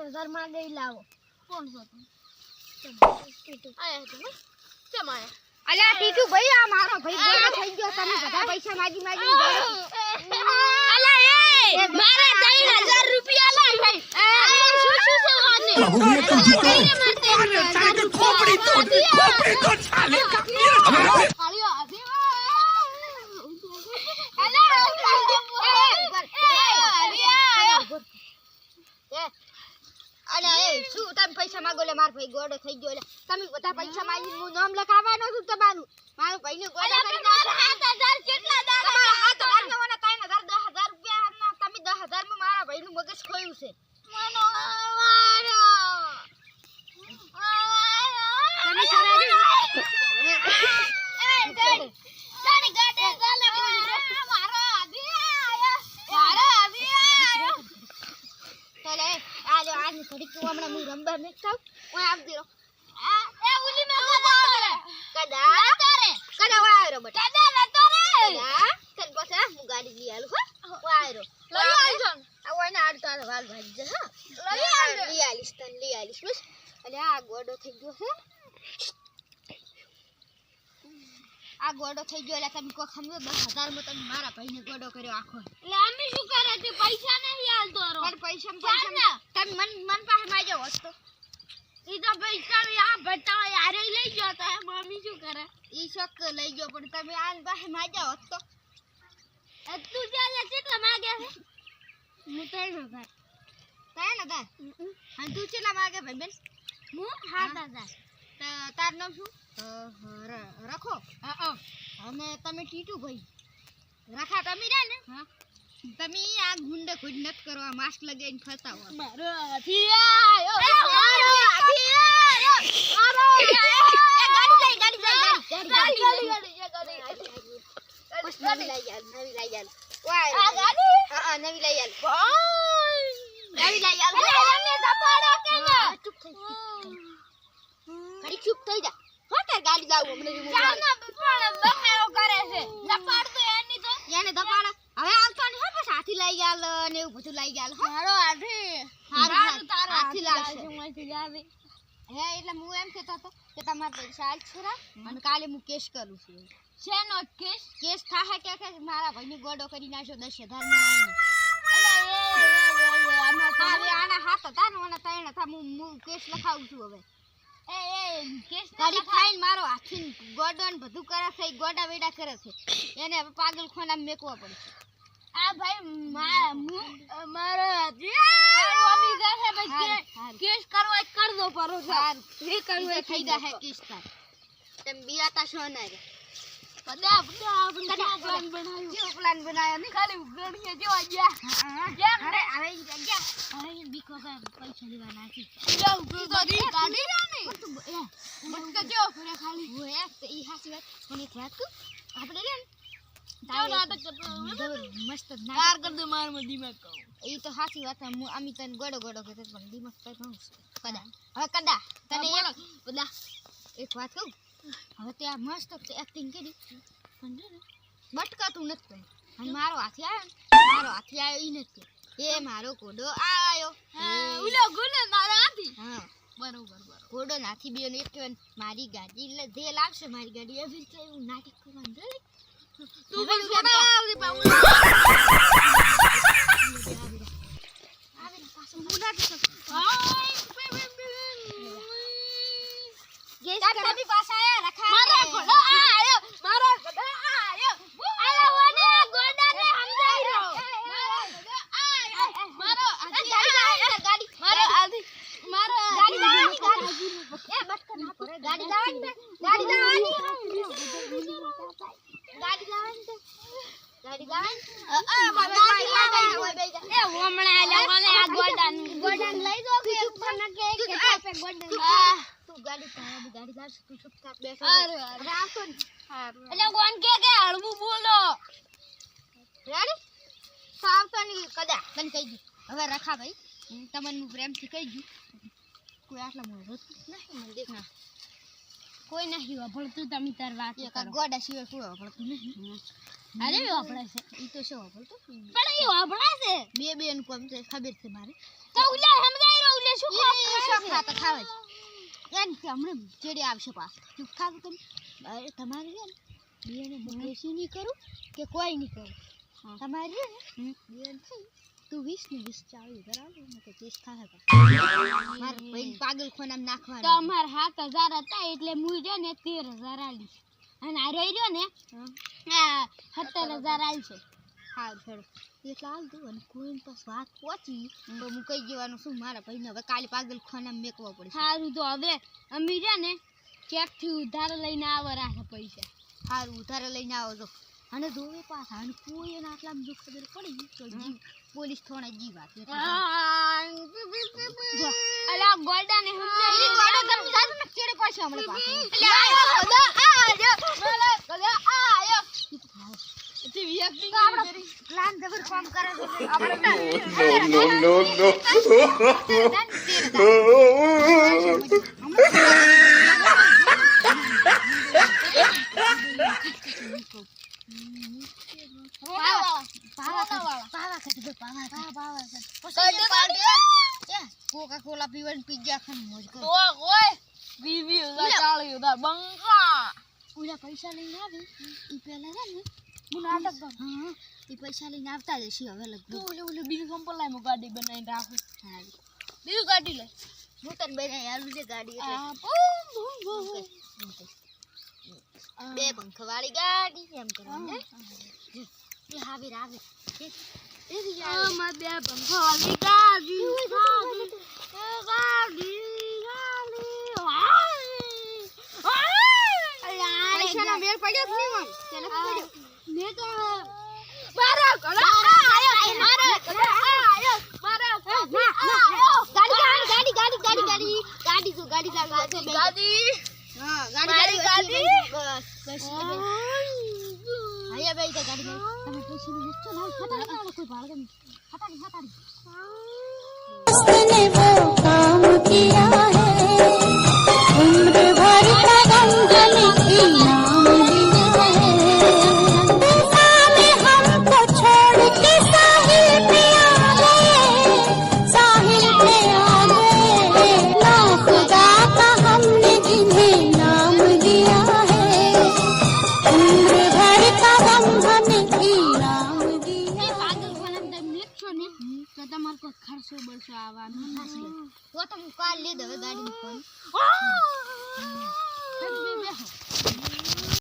3,000 માં ગઈ લાવો. કોણ છો તમે? ટીટુ આયા છો ને? કેમ આયા? અલ્યા ટીટુ ભાઈ આ મારો ભાઈ ગોળો થઈ ગયો તમે બધા પૈસા માગી માગી અલા એ મારા 3,000 રૂપિયા લાય ભાઈ. શું છે વાને? ये तो जीतो खोपड़ी तो छाले का કાળિયો આધી શું તમે પૈસા માંગો લે મારો ભાઈ ગોળો થઈ ગયો લે તમે બધા પૈસા માંગી હું નામ લખાવવાનો છું તમારું મારો ભાઈ ને ગોળો કરી મારા 7,000 કેટલા દાડા? તમારા 7,000 ના 3,000 10,000 રૂપિયા ના તમે 10,000 માં મારા ભાઈ નું મગજ ખોયું છે મનો મારો તમે સરાજી તારી ગાડે ચાલે મારો આધી આયો ચાલે આ જો આની ઘડી તું હમણાં હું રંબા મેકતા હું આપ દીરો એ ઉલી મે ગોરે કદા તારે કદા વાયરો બટા કદા નતો રે કદા ચલ બસ હું ગાડી લઈ આલું હો વાયરો લઈ આવજો આ ઓયના આડતા વાલ ભાઈ જ હા લઈ આલીશ બસ અલે આ ગોડો થઈ ગયો છે આ ગોડો થઈ ગયો એટલે તમે કો ખમો 10,000 માં તમે મારા ભાઈને ગોડો કર્યો આખો એટલે અમે શું કરે તે પૈસા નહીં આલતો રો પણ પૈસા તમે મન પાસે માજો વસ્તુ ઈ તો પૈસા આ બતાવો યાર લઈ ગયો તો મમ્મી શું કરે ઈ શોક લઈ ગયો પણ તમે આન પાસે માજો વસ્તુ તું ચાલે કેટલા માંગે છે હું 3,000 3,000 હા તું કેટલા માંગે ભાઈ બેન હું 7,000 તાર નામ શું રખો અને તમે ટીટુ ભાઈ રાખા તમે રહ્યા ને હા તમે આ ગુંડે ખોજ નત કરવા માસ્ક લગાવીને ફરતા હો મારો આથી આયો મારો આથી આયો મારો નવી લઈ યાર વાય આ ગાડી હા નવી લઈ યાર નવી લઈ યાર એને દપાડો કે ના ચૂપ થઈ ઘડી ચૂપ થઈ જા હા તાર ગાડી લાવ મને ચાલના પણ બખારો કરે છે દપાડ તો એની તો એને દપાડા હવે આવતો ને હો બસ હાથી લઈ ગાલ ને એવું બધું લઈ ગાલ હો મારો આથી હારું તારો હાથી લાવશે મસ્તી જાવી હે એટલે હું એમ કહેતો હતો કે તમારે પૈસા આલ છોરા અને કાલે હું કેસ કરું છું શેનો કેસ થાહે કે મારા ભાઈની ગોડો કરી નાખ્યો 10,000 માં આવીને અલે એ આના હાથ હતા ને ઓના ત્રણ હતા હું કેસ લખાવું છું હવે કેસ ગાડી ખાઈને મારો હાથી ગોડો ને બધું કરે છે ગોડા વેડા કરે છે એને હવે પાગલ ખોનામાં મેકવા પડશે આ ભાઈ મારો આથી મમ્મી કહે છે ભાઈ કેસ કરવા કર દો પરો એ કરવું એ થઈ જાય કેસ તાર તમે બિયાતા છો ને બધા પ્લાન બનાવ્યો ને ખાલી ગણીએ જેવા ગયા અરે હવે ગયા હવે બીકો પૈસા લેવા નાખી જાવ તો કાઢી રાની બટકા જેવો ફરે ખાલી હોય ઈ હાસી વાત મને વાત કો આપણે રે જાવ નાટક કરતો મસ્ત કાર કર દે માર માં દિમાગ કહું ઈ તો હાસી વાત આમી તને ગોડો કરતો પણ દિમાગ કઈ કહું કદા હવે કદા તને એક વાત કહું હવે તે આ મસ્ત એક્ટિંગ કરી પણ બટકાતું નથી અને મારો હાથી આવ્યો ઈ નથી એ મારો ઘોડો આવ્યો ઉલો ગુલે મારા હાથી હા બરોબર ઘોડો નાથી બેન એક મારી ગાડી જે લાવશે મારી ગાડી એવી રીતે એવું નાટક કરવાનું છે તું પણ છોડા આવડી પાઉં આવે પાછો મુલાકાત ગેસ કરી પાછા આયા રખા મારા ઘોડો આયો આલા વને ગોડા ને સમજાઈ રહ્યો મારો ગાડી મારો આધી મારો ગાડી લાવવાની એ બટકા ના પડે ગાડી લાવવાની ગાડી લાવવાની એ હમણાં લાવવાને આ ગોડા લઈ દો કે ઉપર ના કે ટોપે ગોડા તું ગાડી લાવશે તું ચૂપ થાક બેસો અરે આવતો ને એટલે કોણ કે હળવું બોલો રેડી સાવતો ની કદા તને કહી દઉં હવે રખા ભાઈ તમને હું પ્રેમથી કહી દઉં કોઈ આટલા મોઢો નહીં મને દેખ ના કોઈ નહીં વાપરતું તમે તાર વાત એક આ ગોડા સિવાય કોઈ વાપરતું નહીં અરે વાપરે છે ઈ તો શું વાપરતું પણ એ વાપરા છે બે બેન કોમ છે ખબર છે મારે તો ઉલે સમજાય રહ્યો ઉલે શું શું ખાતા ખાવે છે એમ કે હમણે ચેડી આવશે પાસ તું ખાવ તમે અરે તમારે છે ને બેને બેસી નહીં કરું કે કોઈ નહીં કરું તમારે છે ને બેન થઈ તું 20 ને 20 ચાવી બરાબર ને કે 30 થાય મારે ભાઈ પાગલ ખોનામ નાખવાનું તો અમાર 7000 હતા એટલે મુઈ જો ને 13000 આલી અને આ રહ્યો ને આ 17000 આલ છે હા છોડ એટલે હાલ દઉં અને કોઈ પાસ વાત પહોંચી તો હું કહી જવાનું શું મારા ભાઈને હવે કાલે પાગલ ખોનામ મેકવા પડશે સારું તો હવે અમે છે ને ચેક થી ઉધાર લઈને આવો રાખે પૈસા સારું ઉધારે લઈને આવો છો અને જોવે પાછા અને કોઈ એના આટલામાં જો ખબર પડી તો જીવ પોલીસ થોડા જીવ આપે અલા ગોલ્ડા ને સમજાય ગોડા તમે જાજો ને ચેડે પડશે હમણે પાછો પ્લાન જબર કામ કરે છે આપણે કોકા કોલા પીવાનું પિઝા ખાને મોજ કરો ઓય 20,000 40,000 બંકા ઓલા પૈસા લઈને આવી ઈ પહેલા છે ને હું નાટક કર હા ઈ પૈસા લઈને આવતા જ છે હવે લગભગ ઓલે બીજું સંપલ લાય મો ગાડી બનાવીને રાખું હા બીજું ગાડી લે હું તને બનાવી આલું છે ગાડી એટલે બે પંખા વાળી ગાડી એમ કરવાનું એ હાવી રાવી આમાં બે બંકો વાળી ગાડી પૈસાનો મેળ પડ્યો જ નહીં મને મેં તો મારા ઘોડા આયો મારા ઘોડા આયો મારા ગાડી હા ગાડી બસ બસ આયા બેઈ ગાડી તમે પૈસા ની વસ્તુ લાવ ફટાફટ કોઈ ભાડે નહીં ફટાફટ उसने वो काम किया है उम्र भर का गम हमें इनाम दिया है में हमको छोड़ के साहिल पे आ गए साहिल पे आ गए ना खुदा का हमने जिन्हें नाम दिया है उम्र भर का गम हमें इनाम दिया પાગલ ફલમ તમે નેખશો ને તો તમાર કોઈ ખર્ચો બસો આવવાનો તો હું કાલ લઈ દઉં ગાડી નું ફોન આ